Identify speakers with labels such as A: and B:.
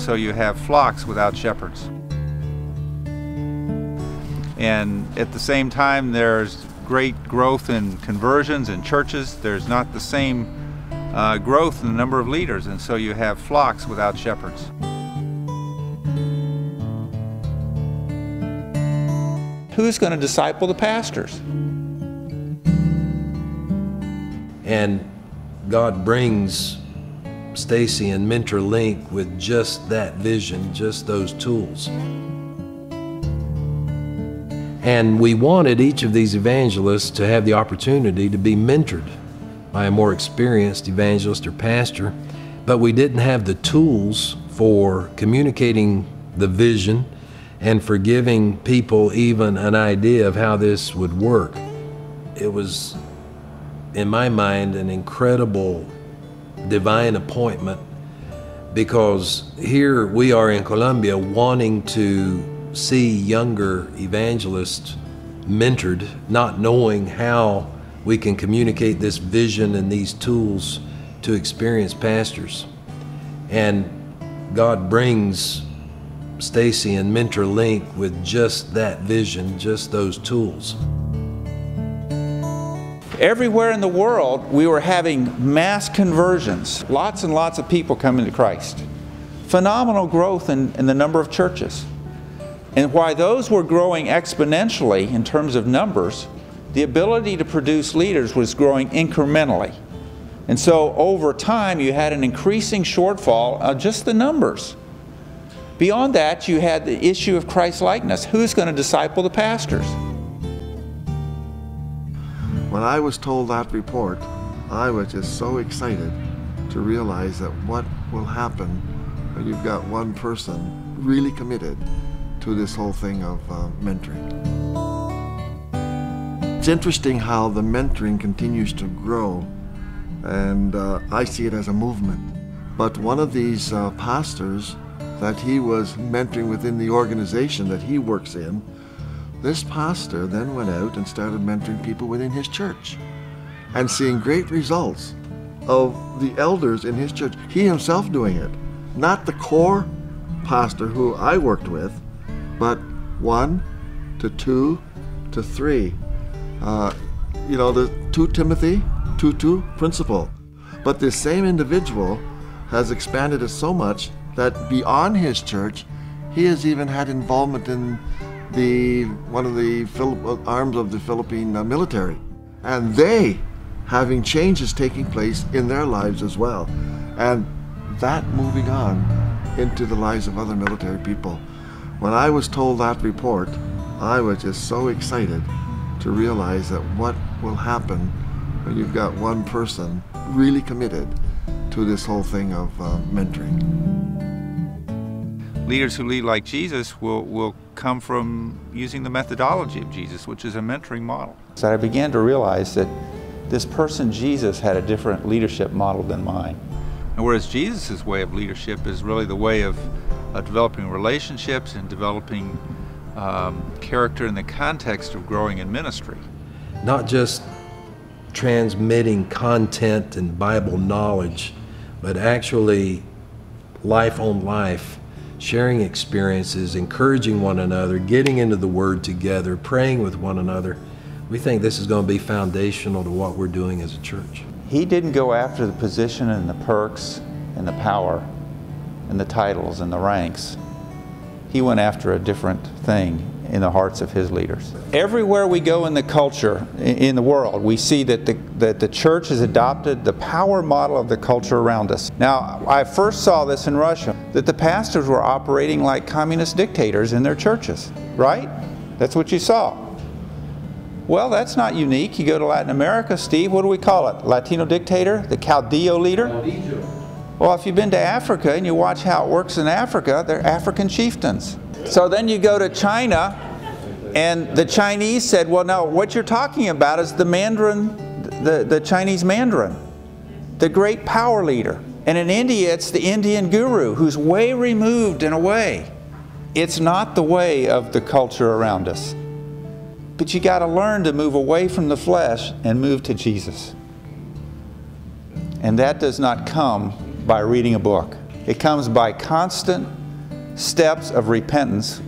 A: so you have flocks without shepherds. And at the same time, there's great growth in conversions in churches. There's not the same growth in the number of leaders, and so you have flocks without shepherds. Who's going to disciple the pastors?
B: And God brings Stacy and MentorLink with just that vision, just those tools. And we wanted each of these evangelists to have the opportunity to be mentored by a more experienced evangelist or pastor, but we didn't have the tools for communicating the vision and for giving people even an idea of how this would work. It was, in my mind, an incredible divine appointment, because here we are in Colombia wanting to see younger evangelists mentored, not knowing how we can communicate this vision and these tools to experienced pastors. And God brings Stacy and MentorLink with just that vision, just those tools.
A: Everywhere in the world, we were having mass conversions. Lots and lots of people coming to Christ. Phenomenal growth in the number of churches. And while those were growing exponentially in terms of numbers, the ability to produce leaders was growing incrementally. And so over time, you had an increasing shortfall of just the numbers. Beyond that, you had the issue of Christ-likeness. Who's going to disciple the pastors?
C: When I was told that report, I was just so excited to realize that what will happen when you've got one person really committed to this whole thing of mentoring. It's interesting how the mentoring continues to grow, and I see it as a movement. But one of these pastors that he was mentoring within the organization that he works in, this pastor then went out and started mentoring people within his church and seeing great results of the elders in his church. He himself doing it, not the core pastor who I worked with, but 1 to 2 to 3. You know, the 2 Timothy 2:2 principle. But this same individual has expanded it so much that beyond his church, he has even had involvement in one of the arms of the Philippine military. And they having changes taking place in their lives as well. And that moving on into the lives of other military people. When I was told that report, I was just so excited to realize that what will happen when you've got one person really committed to this whole thing of mentoring.
A: Leaders who lead like Jesus will come from using the methodology of Jesus, which is a mentoring model. So I began to realize that this person, Jesus, had a different leadership model than mine. And whereas Jesus' way of leadership is really the way of developing relationships and developing character in the context of growing in ministry.
B: Not just transmitting content and Bible knowledge, but actually life on life, sharing experiences, encouraging one another, getting into the Word together, praying with one another. We think this is going to be foundational to what we're doing as a church.
A: He didn't go after the position and the perks and the power and the titles and the ranks. He went after a different thing in the hearts of his leaders. Everywhere we go in the culture, in the world, we see that the church has adopted the power model of the culture around us. Now, I first saw this in Russia, that the pastors were operating like communist dictators in their churches, right? That's what you saw. Well, that's not unique. You go to Latin America, Steve, what do we call it? Latino dictator? The Caudillo leader? Well, if you've been to Africa and you watch how it works in Africa, they're African chieftains. So then you go to China, and the Chinese said, well, no, what you're talking about is the Mandarin, the Chinese Mandarin, the great power leader. And in India, it's the Indian guru who's way removed in a way. It's not the way of the culture around us. But you got to learn to move away from the flesh and move to Jesus. And that does not come by reading a book. It comes by constant steps of repentance